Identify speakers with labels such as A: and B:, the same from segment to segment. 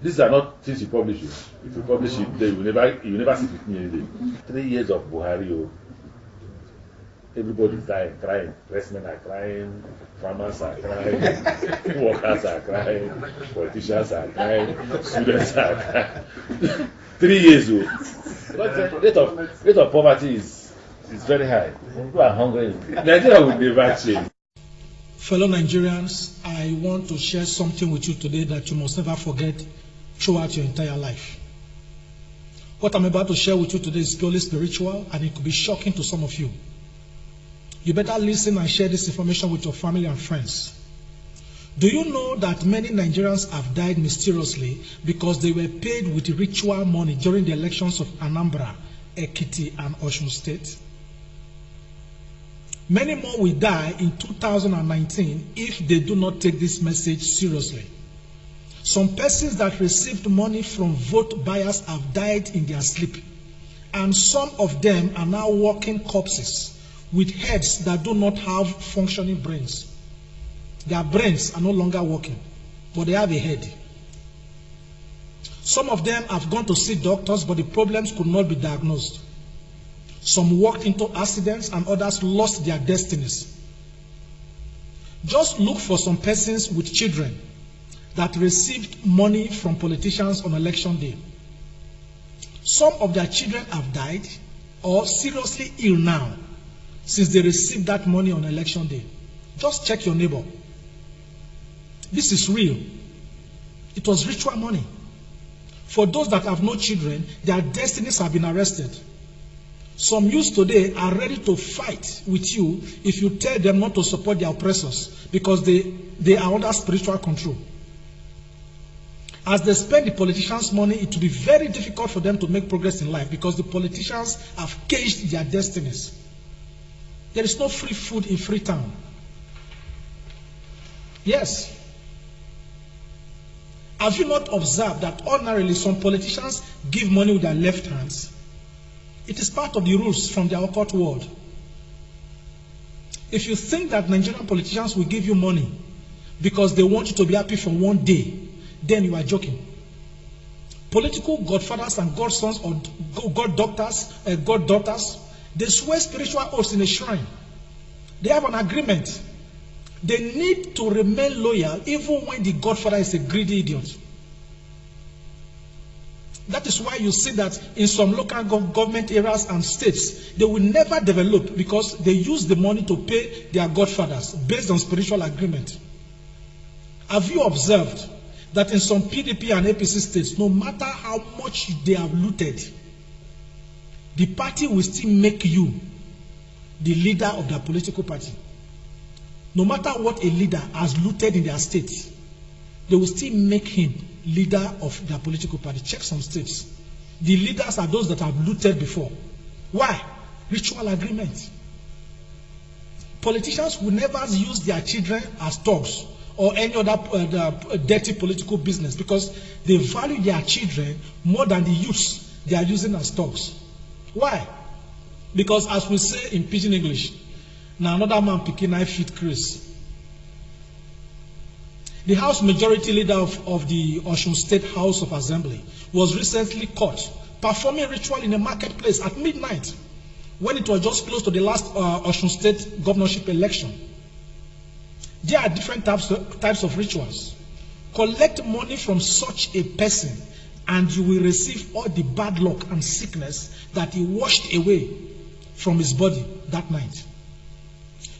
A: These are not things you publish. If you publish it, then you will never sit with me any day. 3 years of Buhari, everybody's dying, crying. Pressmen are crying, farmers are crying, workers are crying, politicians are crying, students are crying. 3 years old. Rate of poverty is very high. People are hungry. Nigeria will never change.
B: Fellow Nigerians, I want to share something with you today that you must never forget throughout your entire life. What I'm about to share with you today is purely spiritual, and it could be shocking to some of you. You better listen and share this information with your family and friends. Do you know that many Nigerians have died mysteriously because they were paid with ritual money during the elections of Anambra, Ekiti, and Osun State? Many more will die in 2019 if they do not take this message seriously. Some persons that received money from vote buyers have died in their sleep, and some of them are now walking corpses with heads that do not have functioning brains. Their brains are no longer working, but they have a head. Some of them have gone to see doctors, but the problems could not be diagnosed. Some walked into accidents and others lost their destinies. Just look for some persons with children that received money from politicians on election day. Some of their children have died or seriously ill now since they received that money on election day. Just check your neighbor. This is real. It was ritual money. For those that have no children, their destinies have been arrested. Some youths today are ready to fight with you if you tell them not to support their oppressors because they are under spiritual control. As they spend the politicians' money, it will be very difficult for them to make progress in life because the politicians have caged their destinies. There is no free food in Freetown. Yes. Have you not observed that ordinarily some politicians give money with their left hands? It is part of the rules from the occult world. If you think that Nigerian politicians will give you money because they want you to be happy for one day, then you are joking. Political godfathers and godsons or goddaughters, they swear spiritual oaths in a shrine. They have an agreement. They need to remain loyal even when the godfather is a greedy idiot. That is why you see that in some local government areas and states, they will never develop because they use the money to pay their godfathers based on spiritual agreement. Have you observed that in some PDP and APC states, no matter how much they have looted, the party will still make you the leader of their political party? No matter what a leader has looted in their state, they will still make him leader of their political party. Check some states. The leaders are those that have looted before. Why? Ritual agreement. Politicians will never use their children as thugs or any other dirty political business because they value their children more than the youths they are using as thugs. Why? Because as we say in pidgin English, now another man picking I fit Chris. The House Majority Leader of the Osun State House of Assembly was recently caught performing ritual in a marketplace at midnight when it was just close to the last Osun State governorship election. There are different types of rituals. Collect money from such a person and you will receive all the bad luck and sickness that he washed away from his body that night.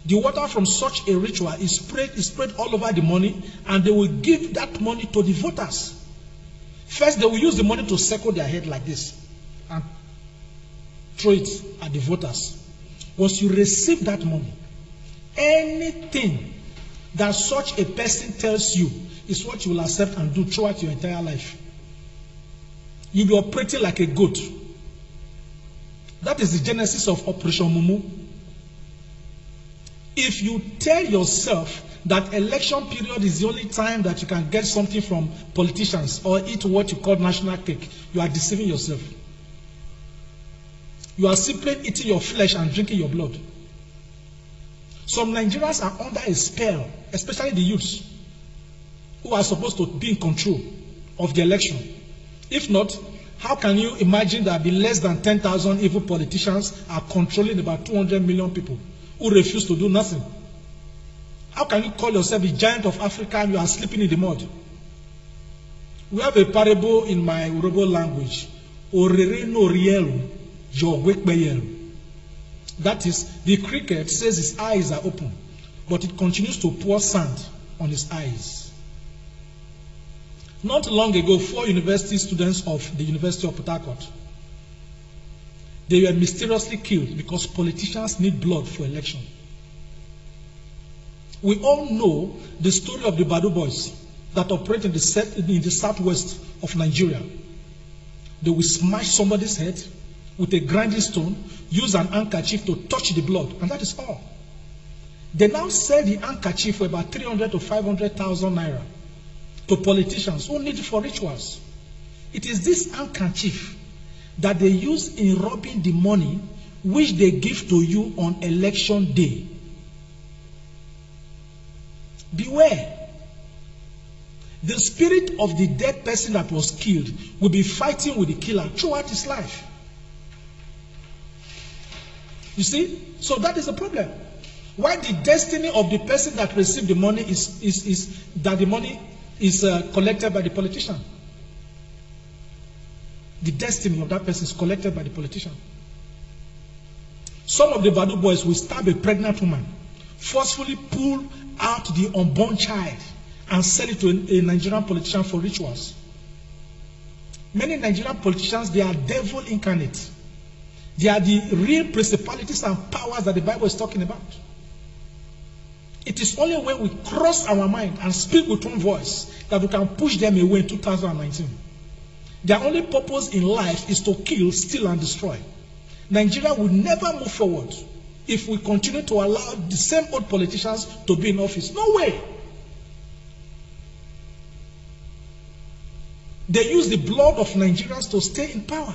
B: The water from such a ritual is spread all over the money, and they will give that money to the voters. First, they will use the money to circle their head like this and throw it at the voters. Once you receive that money, anything that such a person tells you is what you will accept and do throughout your entire life. You'll be operating like a goat. That is the genesis of Operation Mumu. If you tell yourself that election period is the only time that you can get something from politicians or eat what you call national cake, you are deceiving yourself. You are simply eating your flesh and drinking your blood. Some Nigerians are under a spell, especially the youths, who are supposed to be in control of the election. If not, how can you imagine that the less than 10,000 evil politicians are controlling about 200 million people who refuse to do nothing? How can you call yourself the giant of Africa and you are sleeping in the mud? We have a parable in my Urhobo language. Orere no rielu, jogwekbeyelu. That is, the cricket says his eyes are open, but it continues to pour sand on his eyes. Not long ago, 4 university students of the University of Port Harcourt, they were mysteriously killed because politicians need blood for election. We all know the story of the Badu boys that operate in the southwest of Nigeria. They will smash somebody's head with a grinding stone, use an handkerchief to touch the blood, and that is all. They now sell the handkerchief for about 300 to 500,000 naira to politicians who need it for rituals. It is this handkerchief that they use in robbing the money which they give to you on election day. Beware. The spirit of the dead person that was killed will be fighting with the killer throughout his life. You see? So that is the problem. Why the destiny of the person that received the money is that the money is collected by the politician. The destiny of that person is collected by the politician. Some of the Badu boys will stab a pregnant woman, forcefully pull out the unborn child, and sell it to a Nigerian politician for rituals. Many Nigerian politicians, they are devil incarnate. They are the real principalities and powers that the Bible is talking about. It is only when we cross our mind and speak with one voice that we can push them away in 2019. Their only purpose in life is to kill, steal, and destroy. Nigeria will never move forward if we continue to allow the same old politicians to be in office. No way. They use the blood of Nigerians to stay in power.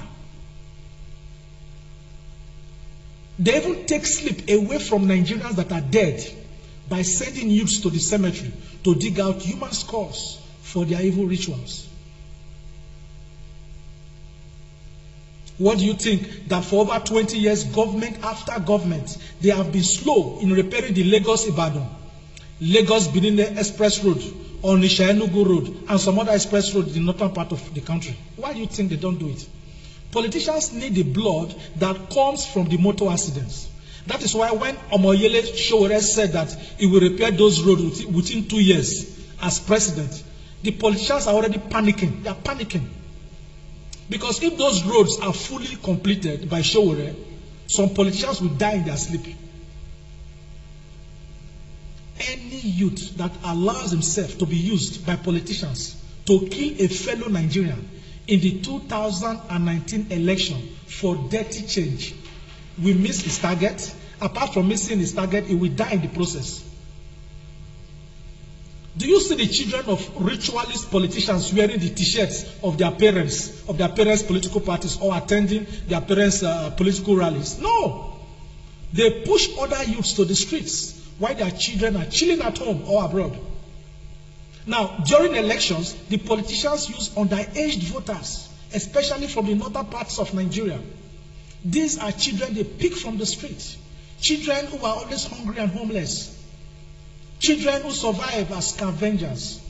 B: They even take sleep away from Nigerians that are dead by sending youths to the cemetery to dig out human skulls for their evil rituals. What do you think? That for over 20 years, government after government, they have been slow in repairing the Lagos-Ibadan, Lagos-Benin Express Road, Onisha-Enugu Road, and some other express roads in the northern part of the country. Why do you think they don't do it? Politicians need the blood that comes from the motor accidents. That is why when Omoyele Sowore said that he will repair those roads within 2 years as president, the politicians are already panicking. They are panicking. Because if those roads are fully completed by Sowore, some politicians will die in their sleep. Any youth that allows himself to be used by politicians to kill a fellow Nigerian in the 2019 election for dirty change will miss his target. Apart from missing his target, he will die in the process. Do you see the children of ritualist politicians wearing the t-shirts of their parents political parties, or attending their parents' political rallies? No. They push other youths to the streets while their children are chilling at home or abroad. Now, during elections, the politicians use underage voters, especially from the northern parts of Nigeria. These are children they pick from the streets. Children who are always hungry and homeless. Children who survive as scavengers.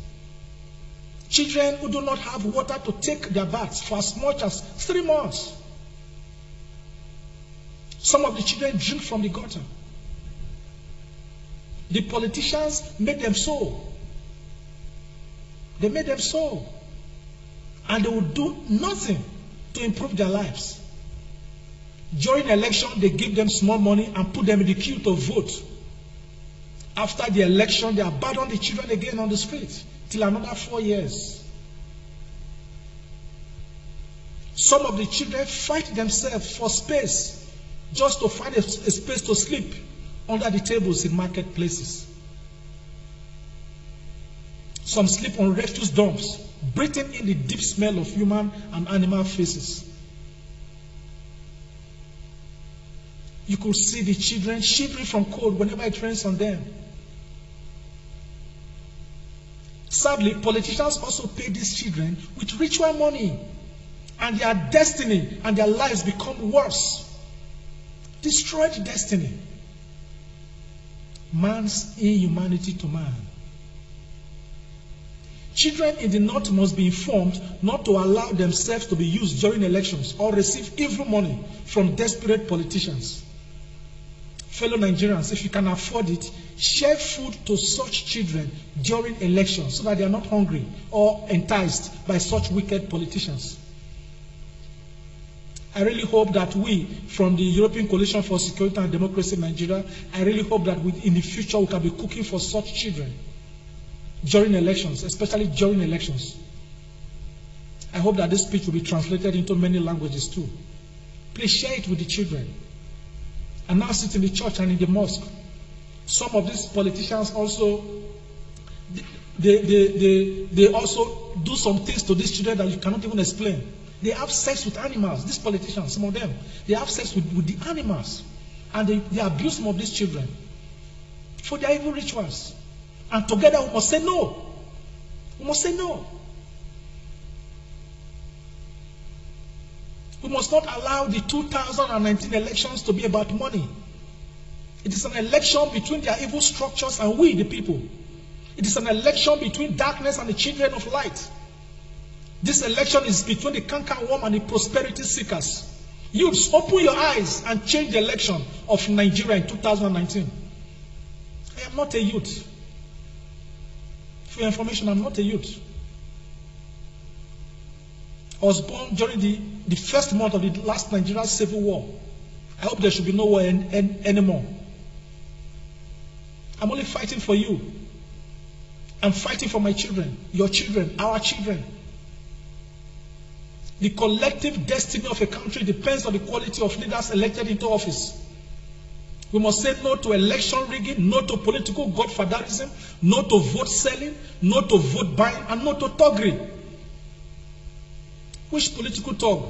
B: Children who do not have water to take their baths for as much as 3 months. Some of the children drink from the gutter. The politicians made them so. They made them so. And they will do nothing to improve their lives. During election, they give them small money and put them in the queue to vote. After the election, they abandon the children again on the street till another 4 years. Some of the children fight themselves for space just to find a space to sleep under the tables in marketplaces. Some sleep on refuse dumps, breathing in the deep smell of human and animal faces. You could see the children shivering from cold whenever it rains on them. Sadly, politicians also pay these children with ritual money, and their destiny and their lives become worse. Destroyed destiny. Man's inhumanity to man. Children in the north must be informed not to allow themselves to be used during elections or receive evil money from desperate politicians. Fellow Nigerians, if you can afford it, share food to such children during elections so that they are not hungry or enticed by such wicked politicians. I really hope that we, from the European Coalition for Security and Democracy in Nigeria, I really hope that in the future we can be cooking for such children during elections, especially during elections. I hope that this speech will be translated into many languages too. Please share it with the children. Announce it in the church and in the mosque. Some of these politicians also, they also do some things to these children that you cannot even explain. They have sex with animals. These politicians, some of them, they have sex with the animals. And they abuse some of these children for their evil rituals. And together we must say no. We must say no. We must not allow the 2019 elections to be about money. It is an election between their evil structures and we, the people. It is an election between darkness and the children of light. This election is between the cankerworm and the prosperity seekers. Youths, open your eyes and change the election of Nigeria in 2019. I am not a youth. For your information, I'm not a youth. I was born during the first month of the last Nigerian civil war. I hope there should be no war anymore. I'm only fighting for you. I'm fighting for my children, your children, our children. The collective destiny of a country depends on the quality of leaders elected into office. We must say no to election rigging, no to political godfatherism, no to vote selling, no to vote buying, and no to thuggery. Which political thug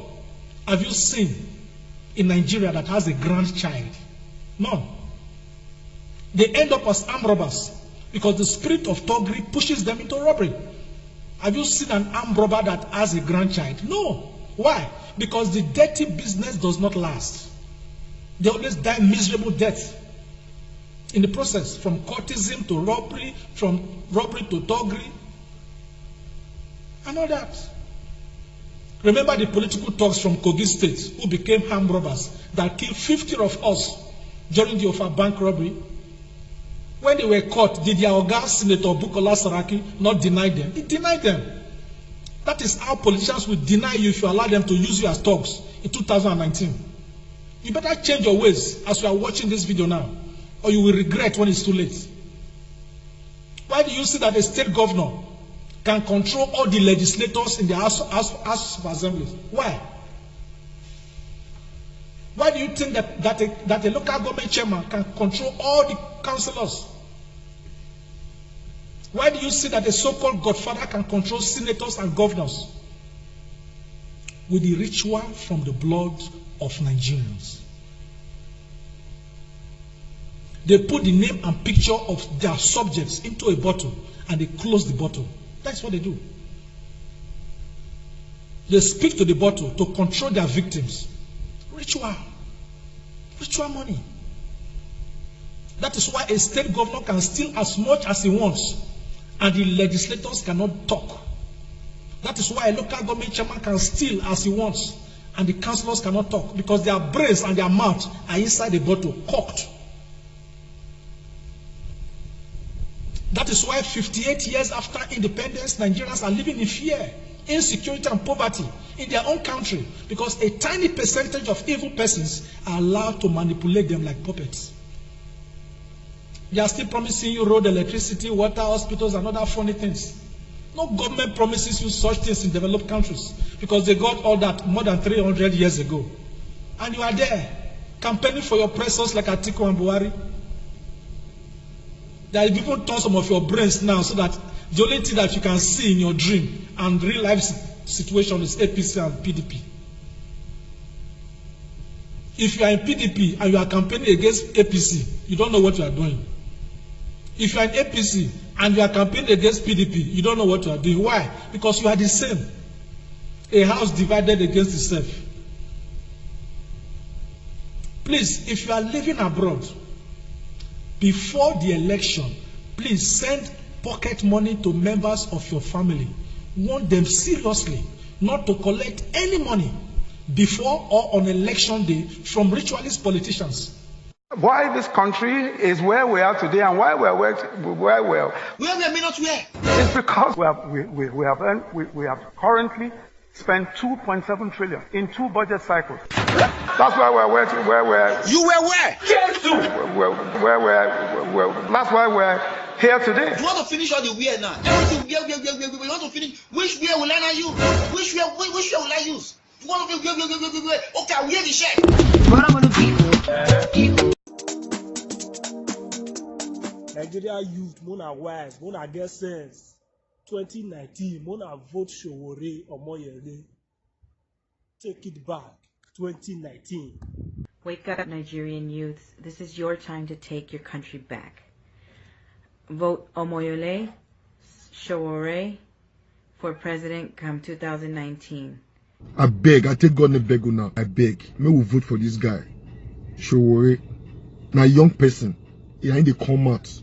B: have you seen in Nigeria that has a grandchild? None. They end up as armed robbers because the spirit of thuggery pushes them into robbery. Have you seen an armed robber that has a grandchild? No. Why? Because the dirty business does not last. They always die miserable death in the process, from courtesan to robbery, from robbery to thuggery, and all that. Remember the political thugs from Kogi State who became armed robbers that killed 50 of us during the Ofa Bank robbery? When they were caught, did their Oga Senator Bukola Saraki not deny them? He denied them. That is how politicians will deny you if you allow them to use you as thugs in 2019. You better change your ways as you are watching this video now, or you will regret when it's too late. Why do you see that a state governor can control all the legislators in the House of Assembly? Why? Why do you think that a local government chairman can control all the councillors? Why do you see that a so-called godfather can control senators and governors? With the ritual from the blood of Nigerians. They put the name and picture of their subjects into a bottle and they close the bottle. That's what they do. They speak to the bottle to control their victims. Ritual. Ritual money. That is why a state governor can steal as much as he wants and the legislators cannot talk. That is why a local government chairman can steal as he wants and the councillors cannot talk, because their brains and their mouth are inside the bottle, cocked. That is why 58 years after independence, Nigerians are living in fear, insecurity and poverty in their own country, because a tiny percentage of evil persons are allowed to manipulate them like puppets. They are still promising you road, electricity, water, hospitals and other funny things. No government promises you such things in developed countries, because they got all that more than 300 years ago. And you are there, campaigning for your oppressors like Atiku and Buhari. They have even turned some of your brains now so that the only thing that you can see in your dream and real life situation is APC and PDP. If you are in PDP and you are campaigning against APC, you don't know what you are doing. If you are in APC and you are campaigning against PDP, you don't know what you are doing. Why? Because you are the same. A house divided against itself. Please, if you are living abroad, before the election, please send pocket money to members of your family. Warn them seriously not to collect any money before or on election day from ritualist politicians.
C: Why this country is where we are today and why we are where we are.
D: Where we not where?
C: It's because we have currently spent 2.7 trillion in 2 budget cycles. That's why we're where we're.
D: You were where?
C: That's why we're here today.
D: You want to finish all the weird now? Everything we want to finish. Which way will I use? Which way will I use? You want to weird. Okay, we have the check. What I'm going to people.
E: Nigeria youth, Mona wise, Mona get sense. 2019, Mona vote Showore Omoyele. Take it back. 2019.
F: Wake up, Nigerian youth. This is your time to take your country back. Vote Omoyele Showore for president come 2019.
G: I beg, I take God and beg now. I beg. May we vote for this guy. Showore. Now young person. He ain't the come out.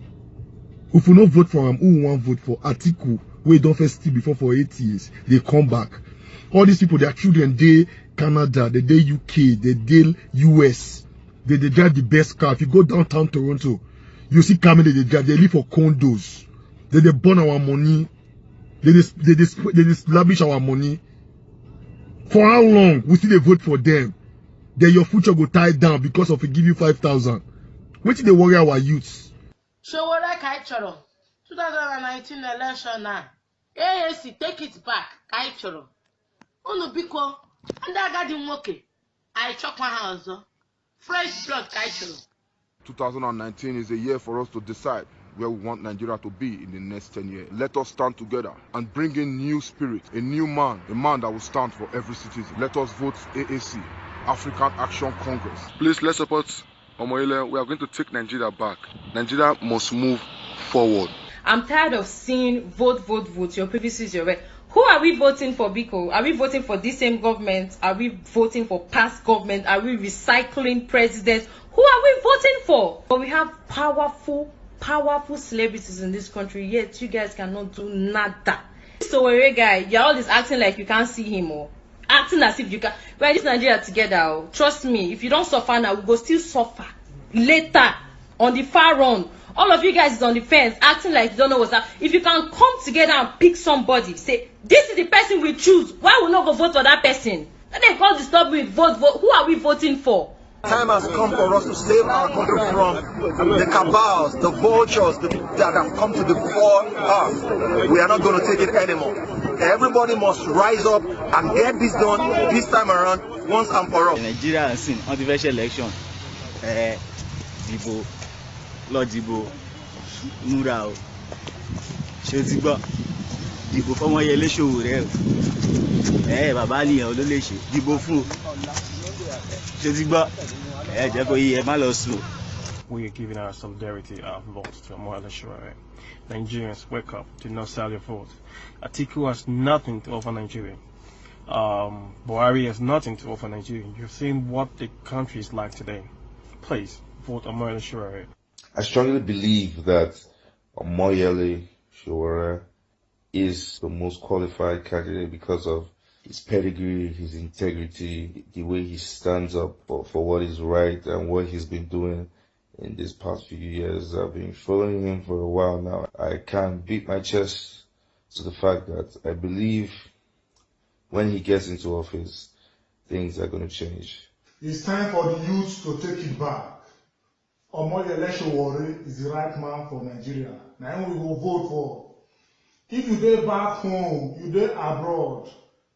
G: If we don't vote for him, who want vote for Atiku? We don't first steal before for 8 years. They come back. All these people, their children, they Canada, they UK, they US. They drive the best car. If you go downtown Toronto, you see Camille, they drive. They live for condos. They burn our money. They lavish our money. For how long we still they vote for them? Then your future go tie down because of we give you 5,000. What did they worry our youths?
H: Showore Kaichoro, 2019 election now. AAC, take it back, Kaichoro. Unu biko, and I got him okay. I chop my house, fresh blood, Kaichoro.
I: 2019 is a year for us to decide where we want Nigeria to be in the next 10 years. Let us stand together and bring in new spirit, a new man, a man that will stand for every citizen. Let us vote AAC, African Action Congress. Please, let's support Omoyele. We are going to take Nigeria back. Nigeria must move forward.
J: I'm tired of seeing vote. Your previous is your way. Who are we voting for, Biko? Are we voting for this same government? Are we voting for past government? Are we recycling presidents? Who are we voting for? But we have powerful celebrities in this country, yet you guys cannot do nada. So guy, you're always acting like you can't see him or acting as if you can. We're in this Nigeria together. Oh. Trust me, if you don't suffer now, we go still suffer later on the far run. All of you guys is on the fence, acting like you don't know what's up. If you can come together and pick somebody, say, this is the person we choose, why will not go vote for that person? Then they call the stop with vote. Who are we voting for?
K: Time has come for us to save our country from the cabals, the vultures that have come to devour us. We are not going to take it anymore. Everybody must rise up and get this done this time around, once and for all.
L: Nigeria has seen on the first election, Dibo, Lord Dibo, Murao, Shetiba, Dibo for Omoyele Showore, Babali, Ololeshe, Dibo Fu.
E: We are giving our solidarity, our vote to Omoyele Showore. Nigerians, wake up, do not sell your vote. Atiku has nothing to offer Nigeria. Buhari has nothing to offer Nigeria. You've seen what the country is like today. Please, vote Omoyele Showore.
A: I strongly believe that Omoyele Showore is the most qualified candidate because of his pedigree, his integrity, the way he stands up for what is right and what he's been doing in these past few years. I've been following him for a while now. I can't beat my chest to the fact that I believe when he gets into office, things are going to change.
M: It's time for the youth to take it back. Omoyele Showore is the right man for Nigeria. Now we will vote for. If you dey back home, you dey abroad,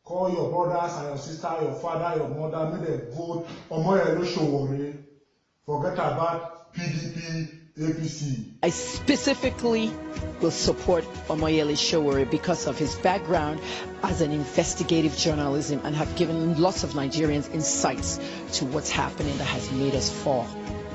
M: call your brothers and your sister, your father, your mother, make them vote Omoyele Showore. Forget about PDP, APC.
N: I specifically will support Omoyele Showore because of his background as an investigative journalism and have given lots of Nigerians insights to what's happening that has made us fall.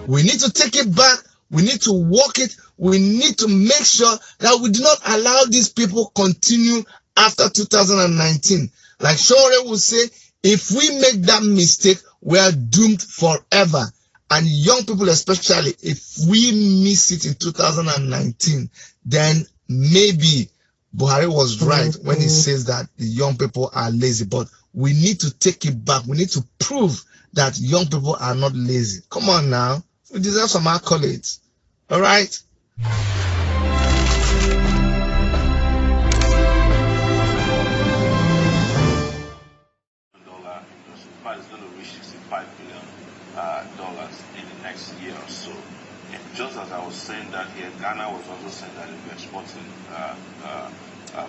D: We need to take it back
O: We need to work it. We need to make sure that we do not allow these people continue after 2019. Like Shore will say, if we make that mistake, we are doomed forever. And young people especially, if we miss it in 2019, then maybe Buhari was right when he says that the young people are lazy. But we need to take it back. We need to prove that young people are not lazy. Come on now. We deserve some accolades. All right?
P: It's going to reach $65 billion in the next year or so. And just as I was saying that here, Ghana was also saying that if we're exporting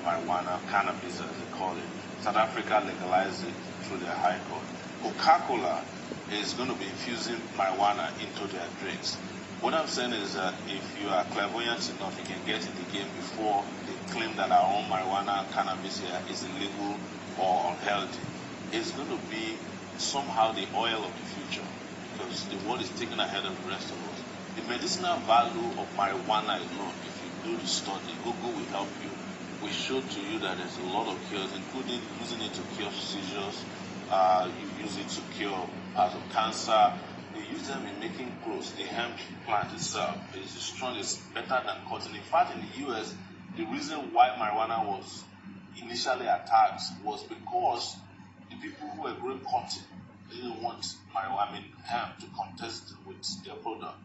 P: marijuana, cannabis as they call it, South Africa legalized it through their high court. Coca-Cola is going to be infusing marijuana into their drinks. What I'm saying is that if you are clairvoyant enough, you can get in the game before they claim that our own marijuana and cannabis here is illegal or unhealthy. It's going to be somehow the oil of the future, because the world is taken ahead of the rest of us. The medicinal value of marijuana alone, if you do the study, Google will help you. We showed to you that there's a lot of cures, including using it to cure seizures, you use it to cure cancer. They use them in making clothes. The hemp plant itself is strong, it's better than cotton. In fact, in the US, the reason why marijuana was initially attacked was because the people who were growing cotton didn't want hemp to contest with their product.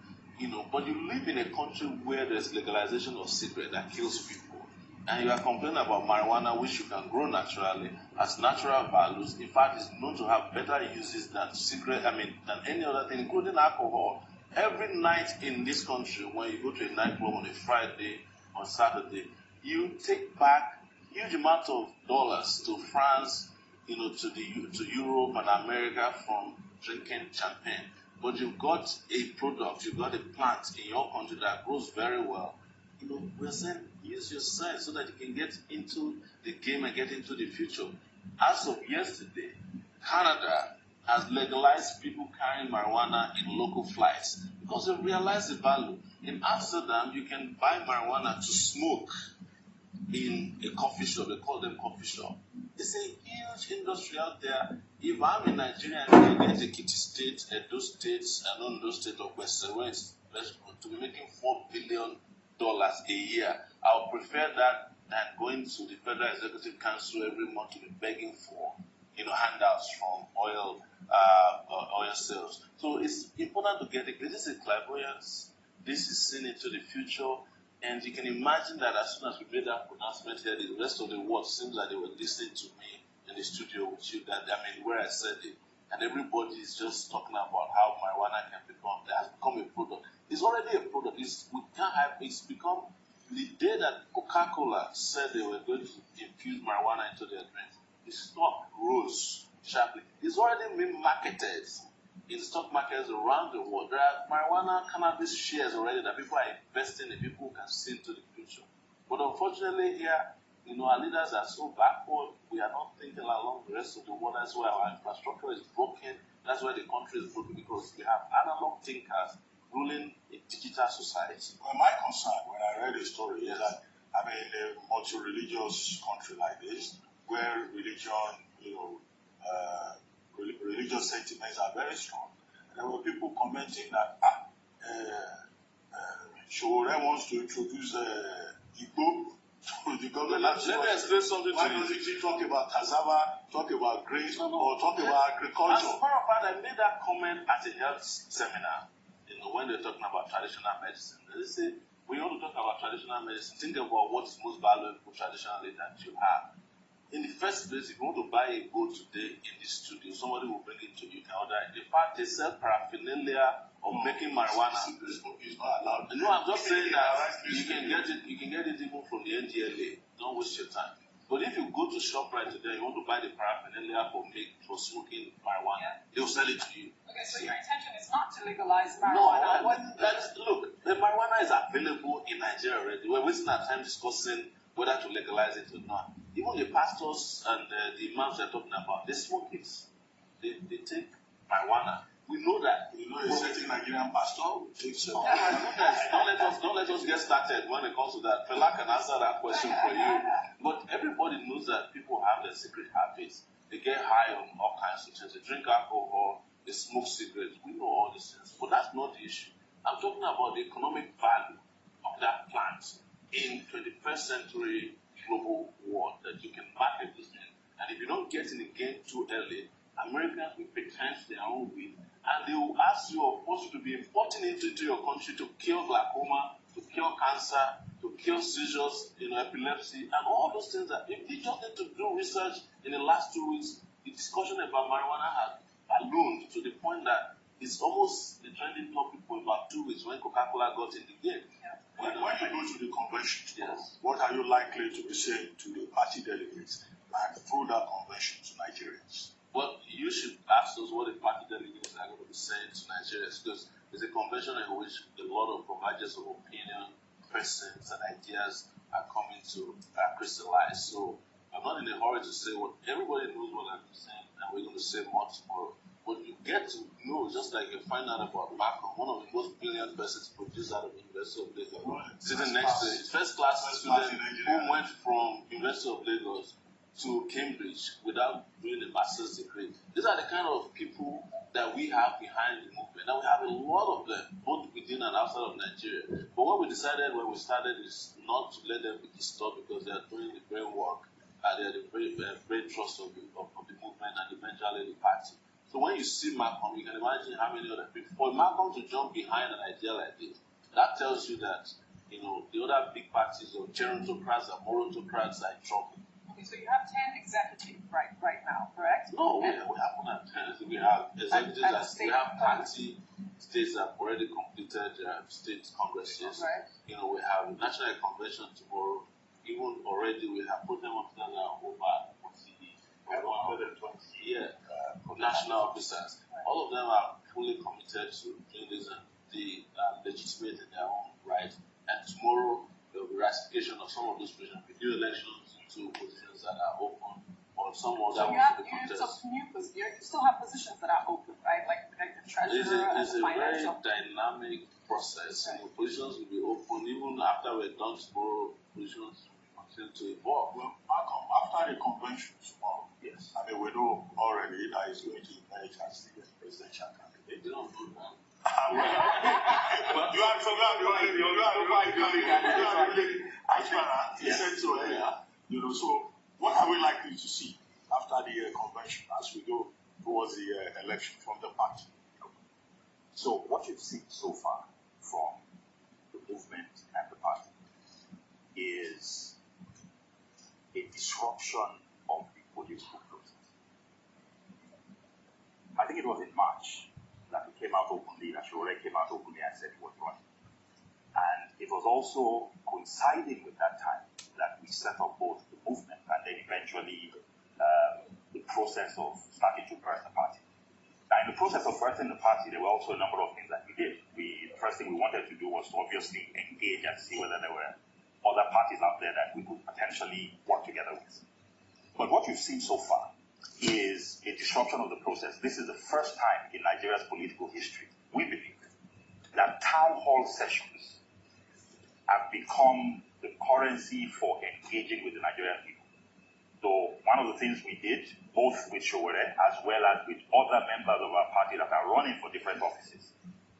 P: But you live in a country where there's legalization of cigarette that kills people, and you are complaining about marijuana, which you can grow naturally, as natural values. In fact, it's known to have better uses than cigarette, than any other thing, including alcohol. Every night in this country, when you go to a nightclub on a Friday, on Saturday, you take back huge amount of dollars to France, to Europe and America from drinking champagne. But you've got a product, you've got a plant in your country that grows very well. We're saying use your sense so that you can get into the game and get into the future. As of yesterday, Canada has legalized people carrying marijuana in local flights because they realize the value. In Amsterdam, you can buy marijuana to smoke in a coffee shop. They call them coffee shop. It's a huge industry out there. If I'm in Nigeria and I get Ekiti State, Edo State, and Ondo State of Western West, to be making $4 billion a year, I would prefer that than going to the Federal Executive Council every month to be begging for, handouts from oil sales. So it's important to get it. This is clairvoyance. This is seeing into the future. And you can imagine that as soon as we made that pronouncement here, the rest of the world seems like they were listening to me in the studio with you, where I said it. And everybody is just talking about how marijuana has become a product. It's already a product. It's become, the day that Coca-Cola said they were going to infuse marijuana into their drinks, the stock rose sharply. It's already been marketed in stock markets around the world. There are marijuana cannabis shares already that people are investing in, people who can see into the future. But unfortunately here, our leaders are so backward. We are not thinking along the rest of the world. That's why our infrastructure is broken. That's why the country is broken, because we have analog thinkers ruling a digital society.
Q: Well, my concern when I read the story is that, in a multi-religious country like this, where religion, religious sentiments are very strong. And there were people commenting that Shore wants to introduce Igbo to the government.
P: Let me explain something to you.
Q: Why don't you talk about cassava, talk about grains, or talk about agriculture?
P: As a matter of fact, I made that comment at a health seminar, when they're talking about traditional medicine. They say, when you want to talk about traditional medicine, think about what is most valuable traditionally that you have. In the first place, if you want to buy a goat today in the studio, somebody will bring it to you. You can order it. In fact, they sell paraphernalia of making marijuana.
Q: It's not allowed.
P: No, I'm just saying that you can get it even from the NDLA. Don't waste your time. But if you go to ShopRite today, you want to buy the paraphernalia for smoking marijuana, they'll sell it to you.
R: Okay, so your intention is not to legalize marijuana?
P: No, look, the marijuana is available in Nigeria already. We're wasting our time discussing whether to legalize it or not. Even the pastors and the imams they're talking about, they smoke it. They take marijuana We know that.
Q: You know, a certain Nigerian pastor will take some.
P: Oh my goodness! Don't let us get started when it comes to that. Fela can answer that question for you. But everybody knows that people have their secret habits. They get high on all kinds of things. They drink alcohol, they smoke cigarettes. We know all these things. But that's not the issue. I'm talking about the economic value of that plant in 21st century global world, that you can market this thing. And if you don't get in the game too early, Americans will pretend their own way, and they will ask you or force you to be importing it into your country to cure glaucoma, to cure cancer, to cure seizures, epilepsy, and all those things that if you just need to do research in the last 2 weeks, the discussion about marijuana has ballooned to the point that it's almost the trending topic for about 2 weeks when Coca-Cola got in the game.
Q: When you go to the convention,
P: yes,
Q: what are you likely to be saying to the party delegates and through that convention to Nigerians?
P: Well, you should ask us what the party delegates are going to be saying to Nigerians, because it's a convention in which a lot of providers of opinion, persons, and ideas are coming to crystallize. So I'm not in a hurry to say what everybody knows what I'm saying, and we're going to say more tomorrow. But you get to know, just like you find out about Malcolm, one of the most brilliant persons produced out of the University of Lagos, sitting next to his first class student who went from University of Lagos to Cambridge without doing a master's degree. These are the kind of people that we have behind the movement. And we have a lot of them, both within and outside of Nigeria. But what we decided when we started is not to let them be disturbed, because they are doing the brain work, and they are the brain trust of the movement and eventually the party. So when you see Malcolm, you can imagine how many other people. For Malcolm to jump behind an idea like this, that tells you that the other big parties or gerontocrats or morontocrats are in trouble.
R: Okay, so you have 10 executives right now, correct?
P: No, we have more than 10. We have executives, we have party states that have already completed state congresses.
R: Right.
P: We have national convention tomorrow. Even already we have put them up there now over national officers. All of them are fully committed to doing this and the legitimate in their own right. And tomorrow there will be ratification of some of those positions, with new elections into positions that are open, or some of that want to be contested.
R: You still have positions that are open, right? Like the treasurer and
P: It's a very dynamic process. Positions will be open even after we're done tomorrow. Positions will continue to evolve.
Q: Well, Malcolm, after the convention tomorrow,
P: yes,
Q: I mean, we know already that he's going to emerge as the presidential candidate.
P: They don't do that.
Q: You are the only aspirant. He said so earlier. So what are we likely to see after the convention as we go towards the election from the party?
S: So what you've seen so far from the movement and the party is a disruption of the political process. I think it was in March that he came out openly, that Shore came out openly and said he was running. And it was also coinciding with that time that we set up both the movement and then eventually the process of starting to birth the party. Now, in the process of birthing the party, there were also a number of things that we did. The first thing we wanted to do was to obviously engage and see whether there were other parties out there that we could potentially work together with. But what you've seen so far is a disruption of the process. This is the first time in Nigeria's political history, we believe, that town hall sessions have become the currency for engaging with the Nigerian people. So one of the things we did, both with Showore as well as with other members of our party that are running for different offices,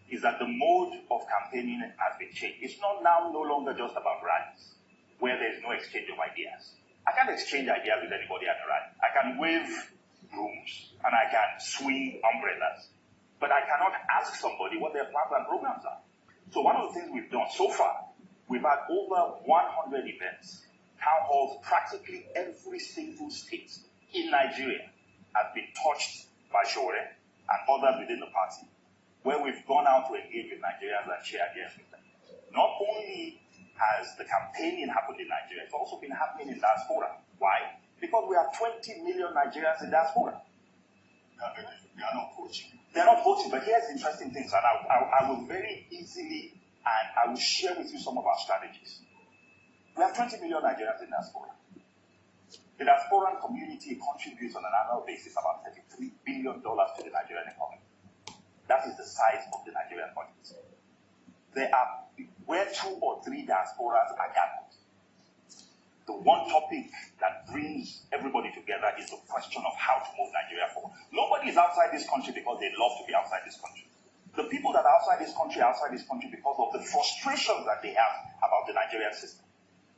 S: is that the mode of campaigning has been changed. It's not now no longer just about rallies, where there's no exchange of ideas. I can't exchange ideas with anybody at a rally. I can wave brooms and I can swing umbrellas, but I cannot ask somebody what their plans and programs are. So one of the things we've done so far, we've had over 100 events, town halls, practically every single state in Nigeria has been touched by Shore and others within the party, where we've gone out to engage with Nigerians and share ideas with them. Not only has the campaigning happened in Nigeria, it's also been happening in diaspora. Why? Because we have 20 million Nigerians in diaspora.
Q: They are not voting.
S: They are not voting, but here's the interesting things, and I will very easily, and I will share with you some of our strategies. We have 20 million Nigerians in diaspora. The diasporan community contributes on an annual basis about $33 billion to the Nigerian economy. That is the size of the Nigerian budget. There are where 2 or 3 diasporas are gathered. The one topic that brings everybody together is the question of how to move Nigeria forward. Nobody is outside this country because they love to be outside this country. The people that are outside this country because of the frustrations that they have about the Nigerian system.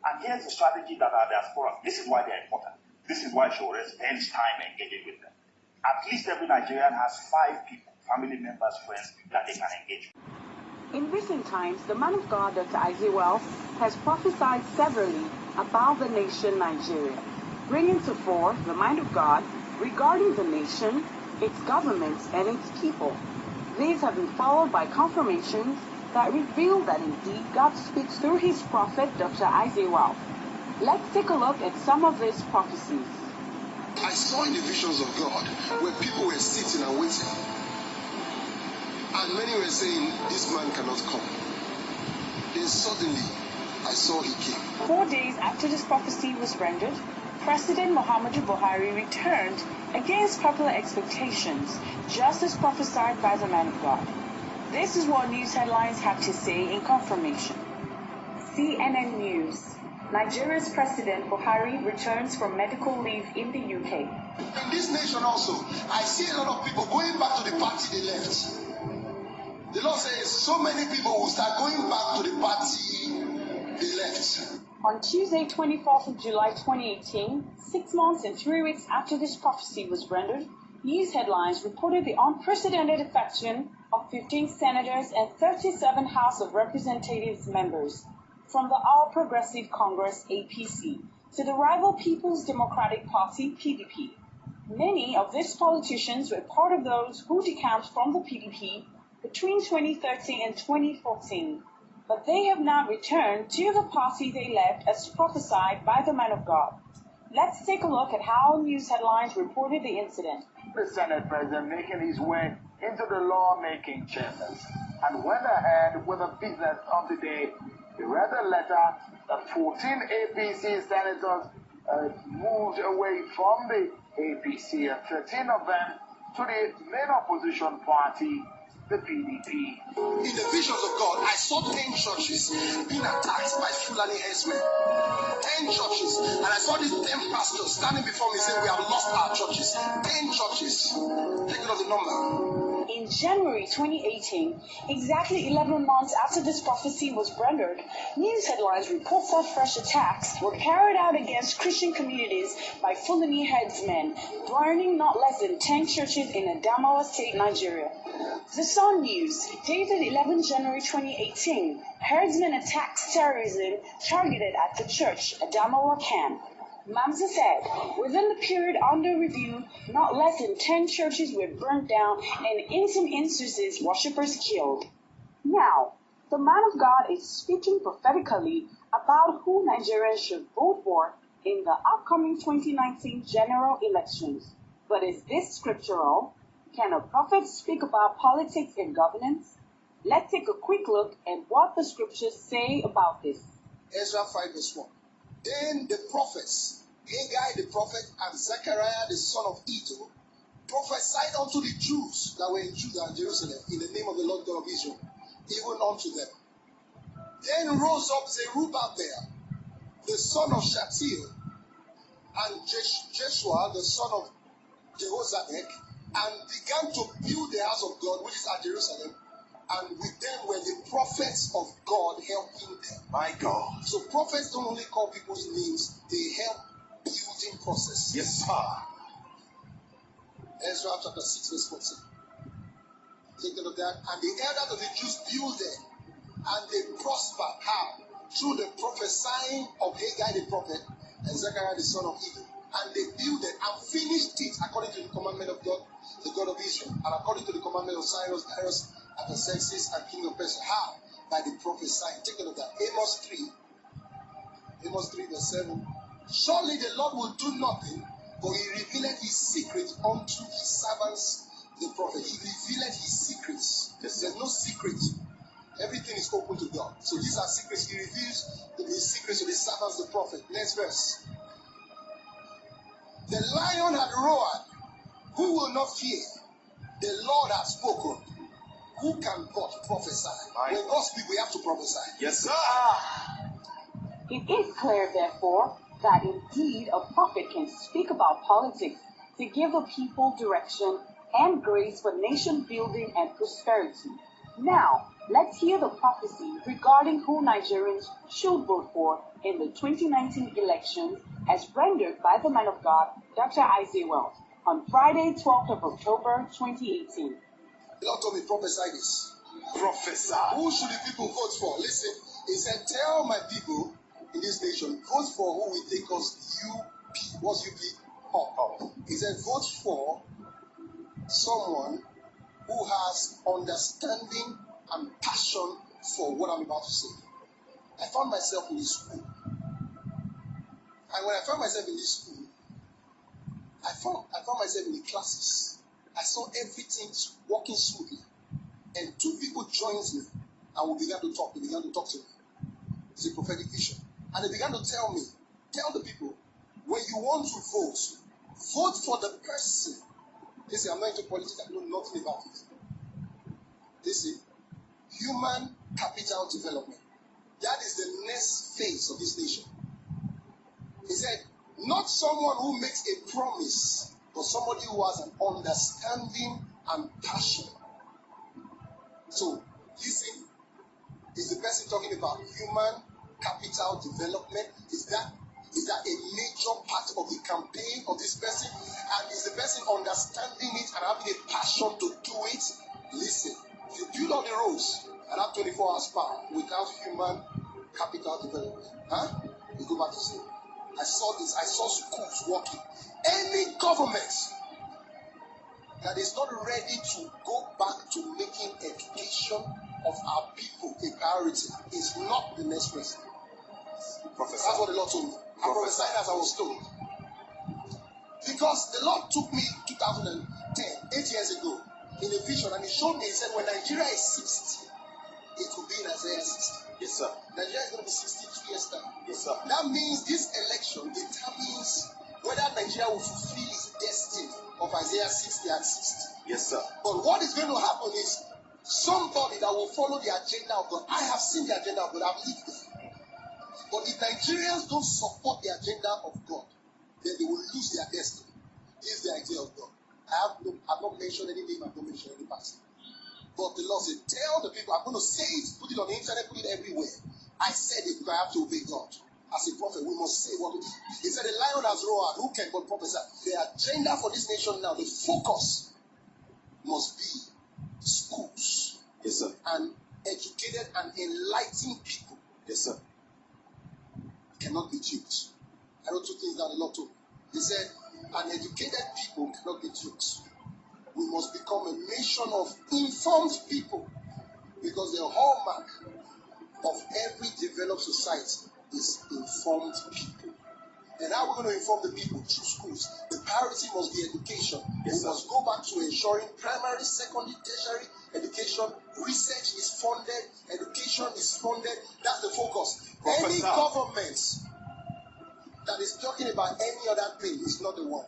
S: And here's the strategy that our diaspora, this is why they're important. This is why Shore spends time engaging with them. At least every Nigerian has 5 people, family members, friends, that they can engage with.
T: In recent times, the man of God, Dr. Isaac Wells, has prophesied severally about the nation Nigeria, bringing to fore the mind of God regarding the nation, its government, and its people. These have been followed by confirmations that reveal that indeed God speaks through his prophet, Dr. Isaac Wells. Let's take a look at some of these prophecies.
U: I saw in the visions of God where people were sitting and waiting. And many were saying, this man cannot come. Then suddenly, I saw he came.
T: 4 days after this prophecy was rendered, President Muhammadu Buhari returned against popular expectations, just as prophesied by the man of God. This is what news headlines have to say in confirmation. CNN News. Nigeria's President Buhari returns from medical leave in the UK.
U: In this nation also, I see a lot of people going back to the party they left. The Lord says so many people will start going back to the party they left.
T: On Tuesday, 24th of July 2018, 6 months and 3 weeks after this prophecy was rendered, news headlines reported the unprecedented defection of 15 senators and 37 House of Representatives members from the All Progressive Congress APC to the rival People's Democratic Party PDP. Many of these politicians were part of those who decamped from the PDP between 2013 and 2014, but they have now returned to the party they left as prophesied by the man of God. Let's take a look at how news headlines reported the incident.
V: The Senate President making his way into the lawmaking chambers and went ahead with the business of the day. He read a letter that 14 APC senators moved away from the APC and 13 of them to the main opposition party, the PDP.
U: In the visions of God, I saw 10 churches being attacked by Fulani herdsmen. 10 churches. And I saw these 10 pastors standing before me saying, we have lost our churches. 10 churches. Take it of the number.
T: In January 2018, exactly 11 months after this prophecy was rendered, news headlines report that fresh attacks were carried out against Christian communities by Fulani herdsmen, burning not less than 10 churches in Adamawa State, Nigeria. The Sun News, dated 11 January 2018, herdsmen attacks terrorism targeted at the church, Adamawa camp. Mamza said, within the period under review, not less than 10 churches were burnt down and in some instances, worshippers killed. Now, the man of God is speaking prophetically about who Nigerians should vote for in the upcoming 2019 general elections. But is this scriptural? Can a prophet speak about politics and governance? Let's take a quick look at what the scriptures say about this.
U: Ezra 5 verse 1. Then the prophets, Haggai the prophet and Zechariah the son of Iddo, prophesied unto the Jews that were in Judah and Jerusalem in the name of the Lord God of Israel, even unto them. Then rose up Zerubbabel, the son of Shealtiel, and Jeshua, the son of Jehozadak, and began to build the house of God, which is at Jerusalem, and with them were the prophets of God helping them. My God. So prophets don't only call people's names, they help building process. Yes, sir. Ezra chapter 6 verse 14. Take note of that. And the elders of the Jews builded, and they prospered. How? Through the prophesying of Haggai the prophet and Zechariah the son of Iddo. And they builded and finished it according to the commandment of God, the God of Israel, and according to the commandment of Cyrus, Darius, Artaxerxes, and king of Persia. How? By the prophesying. Take note of that. Amos 3 verse 7. Surely the Lord will do nothing, but he revealed his secret unto his servants, the prophet. He revealed his secrets. There's no secret. Everything is open to God. So these are secrets. He reveals his secrets to his servants, the prophet. Next verse. The lion had roared. Who will not fear? The Lord has spoken.
K: Who can but prophesy? When God speaks, we have to prophesy.
P: Yes, sir.
T: It is clear, therefore, that indeed a prophet can speak about politics to give the people direction and grace for nation building and prosperity. Now, let's hear the prophecy regarding who Nigerians should vote for in the 2019 elections as rendered by the man of God, Dr. Isaiah Wells, on Friday, 12th of October, 2018.
K: The Lord told me prophesy this.
P: Prophesy.
K: Who should the people vote for? Listen, he said, tell my people in this nation, vote for who we think us UP. What's UP? Oh. He said, vote for someone who has understanding and passion for what I'm about to say. I found myself in this school. And when I found myself in this school, I found myself in the classes. I saw everything working smoothly. And two people joined me and we began to talk. They began to talk to me. It's a prophetic vision. And they began to tell the people, when you want to vote for the person. Listen, I'm not into politics, I know nothing about it. Listen, human capital development. That is the next phase of this nation. He said, not someone who makes a promise, but somebody who has an understanding and passion. So, listen, is the person talking about human capital development? Is that a major part of the campaign of this person? And is the person understanding it and having a passion to do it? Listen, if you build all the roads and have 24 hours power without human capital development, you go back to sleep. I saw this. I saw schools working. Any government that is not ready to go back to making education of our people a priority is not the next president. Professor. That's what the Lord told me. I prophesied as I was told. Because the Lord took me 2010, 8 years ago, in a vision, and He showed me, He said, when Nigeria is 60, it will be in Isaiah 60.
P: Yes, sir.
K: Nigeria is going to be 62 years time.
P: Yes, sir.
K: That means this election determines whether Nigeria will fulfill its destiny of Isaiah 60 and 60.
P: Yes, sir.
K: But what is going to happen is somebody that will follow the agenda of God. I have seen the agenda of God. I've lived there. But if Nigerians don't support the agenda of God, then they will lose their destiny. This is the idea of God. I've not mentioned any name, I've not mentioned any person. But the Lord said, tell the people, I'm going to say it, put it on the internet, put it everywhere. I said it because I have to obey God. As a prophet, we must say what we do. He said, the lion has roared, who can but prophesy? The agenda for this nation now, the focus must be schools.
P: Yes, sir.
K: And educated and enlightened people.
P: Yes, sir.
K: Cannot be duped. I wrote two things that the Lord told me. He said, uneducated people cannot be duped. We must become a nation of informed people, because the hallmark of every developed society is informed people. And how we're going to inform the people? Through schools. The priority must be education.
P: Yes,
K: we must go back to ensuring primary, secondary, tertiary education. Research is funded. Education is funded. That's the focus.
P: Professor.
K: Any government that is talking about any other thing is not the one.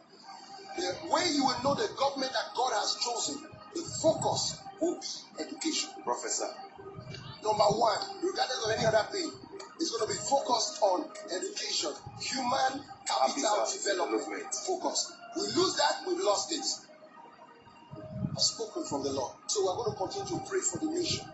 K: The way you will know the government that God has chosen, the focus will be education.
P: Professor.
K: Number one, regardless of any other thing, it's going to be focused on education, human capital development. Focus. We lose that, we've lost it. I've spoken from the Lord. So we're going to continue to pray for the nation.